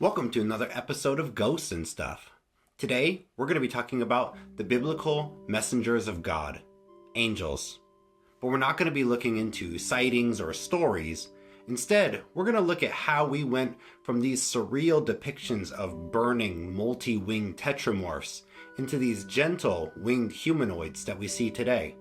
Welcome to another episode of Ghosts and Stuff. Today, we're going to be talking about the biblical messengers of God, angels. But we're not going to be looking into sightings or stories. Instead, we're going to look at how we went from these surreal depictions of burning, multi-winged tetramorphs into these gentle, winged humanoids that we see today.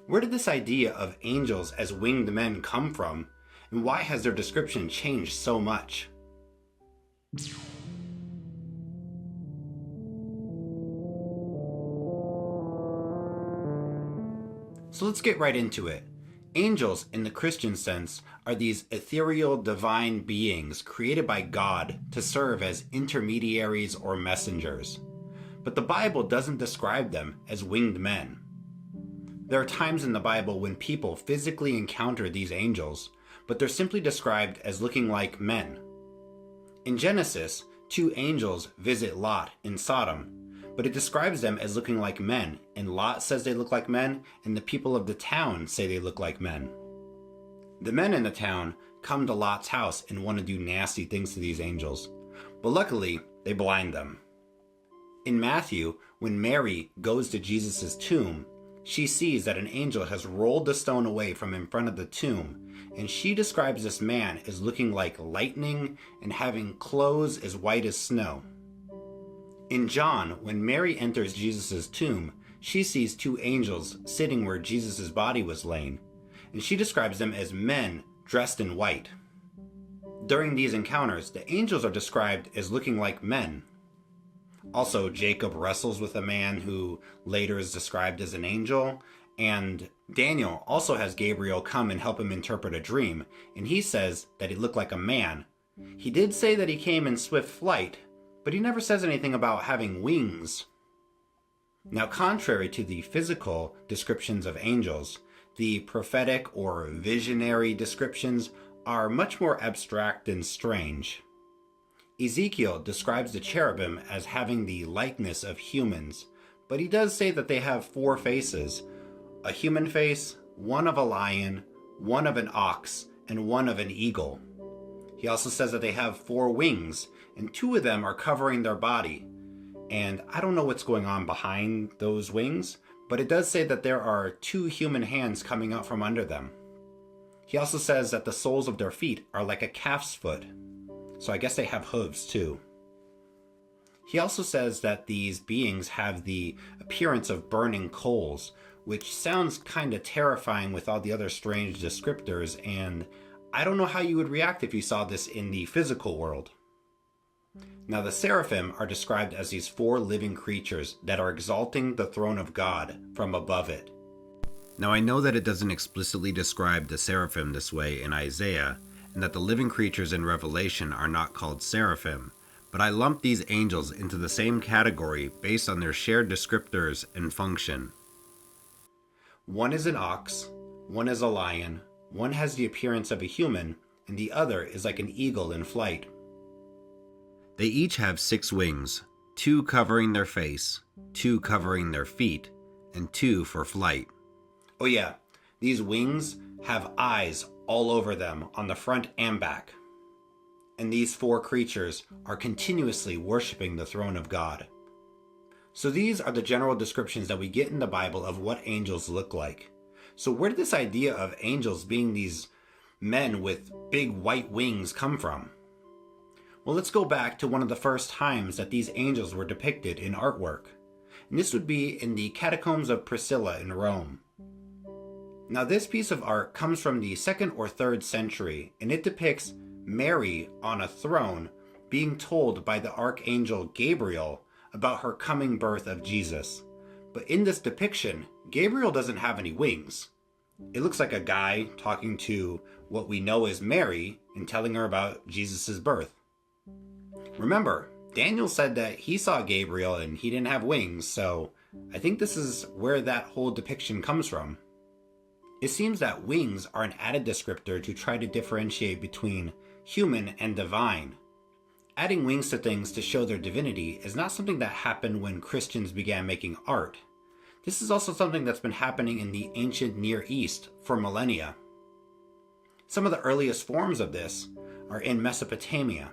Where did this idea of angels as winged men come from, and why has their description changed so much? So let's get right into it. Angels, in the Christian sense, are these ethereal divine beings created by God to serve as intermediaries or messengers. But the Bible doesn't describe them as winged men. There are times in the Bible when people physically encounter these angels, but they're simply described as looking like men. In Genesis, two angels visit Lot in Sodom, but it describes them as looking like men, and Lot says they look like men, and the people of the town say they look like men. The men in the town come to Lot's house and want to do nasty things to these angels, but luckily, they blind them. In Matthew, when Mary goes to Jesus' tomb, she sees that an angel has rolled the stone away from in front of the tomb, and she describes this man as looking like lightning and having clothes as white as snow. In John, when Mary enters Jesus' tomb, she sees two angels sitting where Jesus' body was laying, and she describes them as men dressed in white. During these encounters, the angels are described as looking like men. Also, Jacob wrestles with a man who later is described as an angel, and Daniel also has Gabriel come and help him interpret a dream, and he says that he looked like a man. He did say that he came in swift flight, but he never says anything about having wings. Now, contrary to the physical descriptions of angels, the prophetic or visionary descriptions are much more abstract and strange. Ezekiel describes the cherubim as having the likeness of humans, but he does say that they have four faces: a human face, one of a lion, one of an ox, and one of an eagle. He also says that they have four wings, and two of them are covering their body. And I don't know what's going on behind those wings, but it does say that there are two human hands coming out from under them. He also says that the soles of their feet are like a calf's foot. So I guess they have hooves too. He also says that these beings have the appearance of burning coals, which sounds kind of terrifying with all the other strange descriptors, and I don't know how you would react if you saw this in the physical world. Now, the seraphim are described as these four living creatures that are exalting the throne of God from above it. Now, I know that it doesn't explicitly describe the seraphim this way in Isaiah, and that the living creatures in Revelation are not called seraphim, but I lump these angels into the same category based on their shared descriptors and function. One is an ox, one is a lion, one has the appearance of a human, and the other is like an eagle in flight. They each have 6 wings, 2 covering their face, 2 covering their feet, and 2 for flight. Oh yeah, these wings have eyes all over them on the front and back. And these 4 creatures are continuously worshiping the throne of God. So these are the general descriptions that we get in the Bible of what angels look like. So where did this idea of angels being these men with big white wings come from? Well, let's go back to one of the first times that these angels were depicted in artwork. And this would be in the Catacombs of Priscilla in Rome. Now, this piece of art comes from the 2nd or 3rd century, and it depicts Mary on a throne being told by the archangel Gabriel about her coming birth of Jesus. But in this depiction, Gabriel doesn't have any wings. It looks like a guy talking to what we know as Mary and telling her about Jesus' birth. Remember, Daniel said that he saw Gabriel and he didn't have wings, so I think this is where that whole depiction comes from. It seems that wings are an added descriptor to try to differentiate between human and divine. Adding wings to things to show their divinity is not something that happened when Christians began making art. This is also something that's been happening in the ancient Near East for millennia. Some of the earliest forms of this are in Mesopotamia.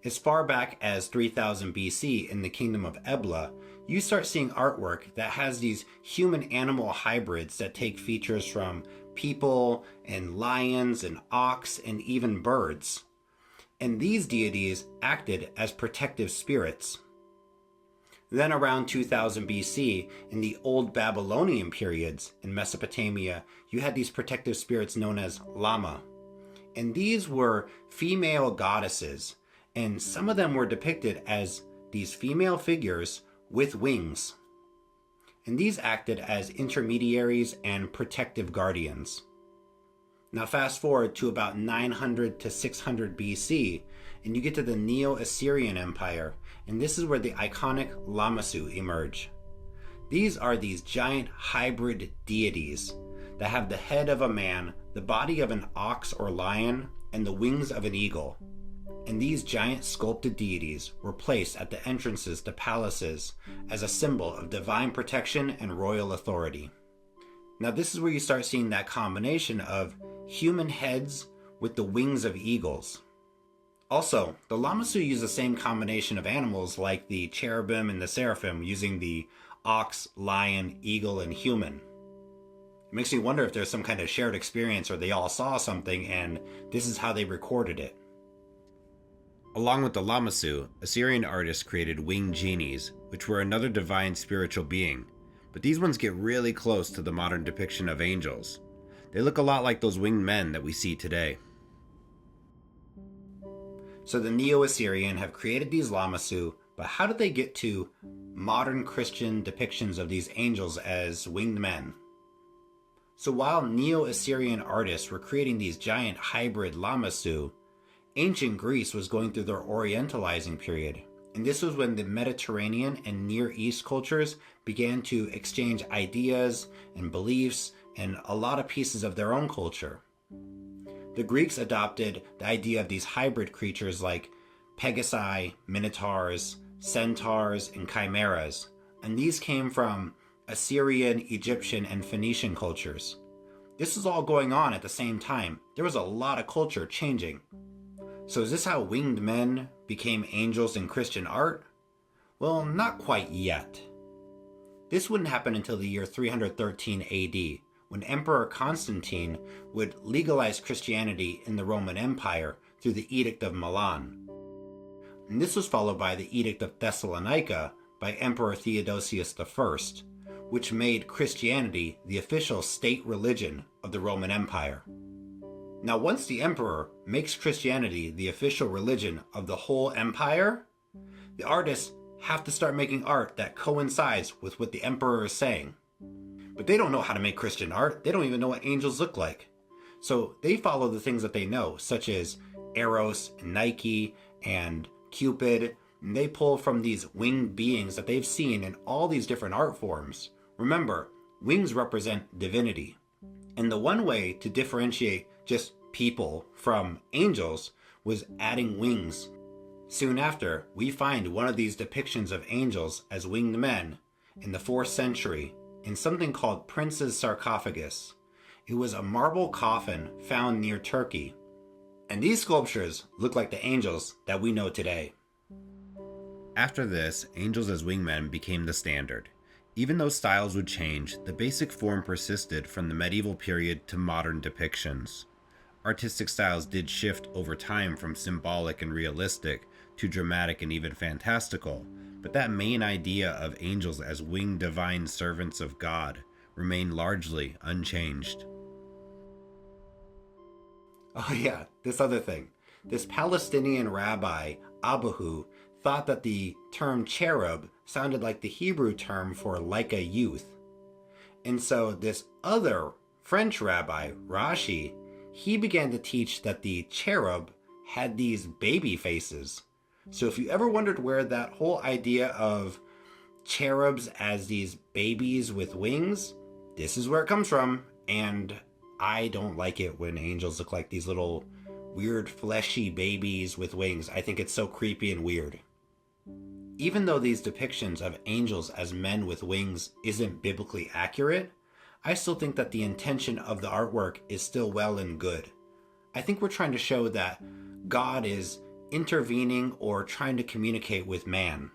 As far back as 3000 BC in the kingdom of Ebla, you start seeing artwork that has these human-animal hybrids that take features from people and lions and ox and even birds. And these deities acted as protective spirits. Then around 2000 BC, in the old Babylonian periods in Mesopotamia, you had these protective spirits known as Lama. And these were female goddesses, and some of them were depicted as these female figures with wings. And these acted as intermediaries and protective guardians. Now fast forward to about 900 to 600 BC, and you get to the Neo-Assyrian Empire, and this is where the iconic Lamassu emerge. These are these giant hybrid deities that have the head of a man, the body of an ox or lion, and the wings of an eagle. And these giant sculpted deities were placed at the entrances to palaces as a symbol of divine protection and royal authority. Now this is where you start seeing that combination of human heads with the wings of eagles. Also, the Lamassu use the same combination of animals like the cherubim and the seraphim, using the ox, lion, eagle, and human. It makes me wonder if there's some kind of shared experience or they all saw something and this is how they recorded it. Along with the Lamassu, Assyrian artists created winged genies, which were another divine spiritual being, but these ones get really close to the modern depiction of angels. They look a lot like those winged men that we see today. So the Neo-Assyrian have created these Lamassu, but how did they get to modern Christian depictions of these angels as winged men? So while Neo-Assyrian artists were creating these giant hybrid Lamassu, ancient Greece was going through their Orientalizing period, and this was when the Mediterranean and Near East cultures began to exchange ideas and beliefs and a lot of pieces of their own culture. The Greeks adopted the idea of these hybrid creatures like Pegasi, Minotaurs, Centaurs, and Chimeras, and these came from Assyrian, Egyptian, and Phoenician cultures. This was all going on at the same time. There was a lot of culture changing. So is this how winged men became angels in Christian art? Well, not quite yet. This wouldn't happen until the year 313 AD, when Emperor Constantine would legalize Christianity in the Roman Empire through the Edict of Milan. And this was followed by the Edict of Thessalonica by Emperor Theodosius I, which made Christianity the official state religion of the Roman Empire. Now, once the emperor makes Christianity the official religion of the whole empire, the artists have to start making art that coincides with what the emperor is saying. But they don't know how to make Christian art. They don't even know what angels look like. So they follow the things that they know, such as Eros and Nike and Cupid, and they pull from these winged beings that they've seen in all these different art forms. Remember, wings represent divinity. And the one way to differentiate just people from angels was adding wings. Soon after, we find one of these depictions of angels as winged men in the 4th century in something called Prince's Sarcophagus. It was a marble coffin found near Turkey. And these sculptures look like the angels that we know today. After this, angels as wingmen became the standard. Even though styles would change, the basic form persisted from the medieval period to modern depictions. Artistic styles did shift over time from symbolic and realistic to dramatic and even fantastical, but that main idea of angels as winged divine servants of God remained largely unchanged. Oh yeah, this other thing. This Palestinian rabbi, Abahu, thought that the term cherub sounded like the Hebrew term for like a youth. And so this other French rabbi, Rashi, he began to teach that the cherub had these baby faces. So if you ever wondered where that whole idea of cherubs as these babies with wings, this is where it comes from. And I don't like it when angels look like these little weird fleshy babies with wings. I think it's so creepy and weird. Even though these depictions of angels as men with wings isn't biblically accurate, I still think that the intention of the artwork is still well and good. I think we're trying to show that God is intervening or trying to communicate with man.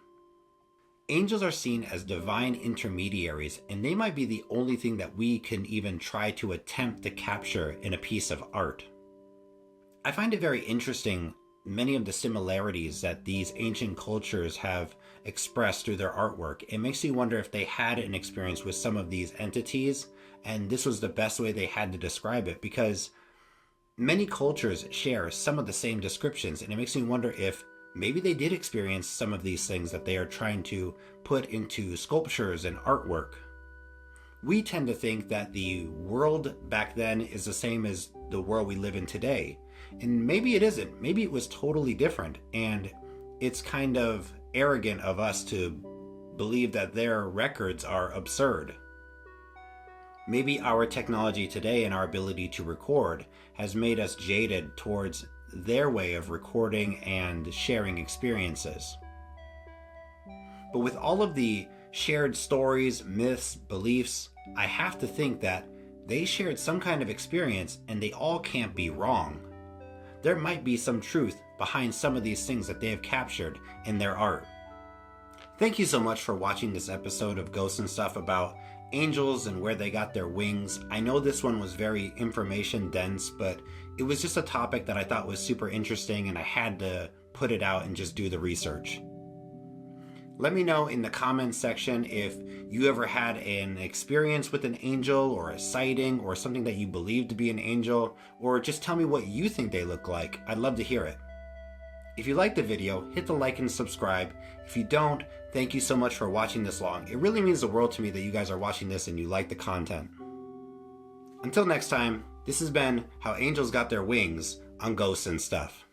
Angels are seen as divine intermediaries, and they might be the only thing that we can even try to attempt to capture in a piece of art. I find it very interesting many of the similarities that these ancient cultures have expressed through their artwork. It makes you wonder if they had an experience with some of these entities, and this was the best way they had to describe it, because many cultures share some of the same descriptions, and it makes me wonder if maybe they did experience some of these things that they are trying to put into sculptures and artwork. We tend to think that the world back then is the same as the world we live in today. And maybe it isn't. Maybe it was totally different. And it's kind of arrogant of us to believe that their records are absurd. Maybe our technology today and our ability to record has made us jaded towards their way of recording and sharing experiences. But with all of the shared stories, myths, beliefs, I have to think that they shared some kind of experience, and they all can't be wrong. There might be some truth behind some of these things that they have captured in their art. Thank you so much for watching this episode of Ghosts and Stuff about angels and where they got their wings. I know this one was very information dense, but it was just a topic that I thought was super interesting, and I had to put it out and just do the research. Let me know in the comments section if you ever had an experience with an angel, or a sighting, or something that you believe to be an angel, or just tell me what you think they look like. I'd love to hear it. If you liked the video, hit the like and subscribe. If you don't, thank you so much for watching this long. It really means the world to me that you guys are watching this and you like the content. Until next time, this has been How Angels Got Their Wings on Ghosts and Stuff.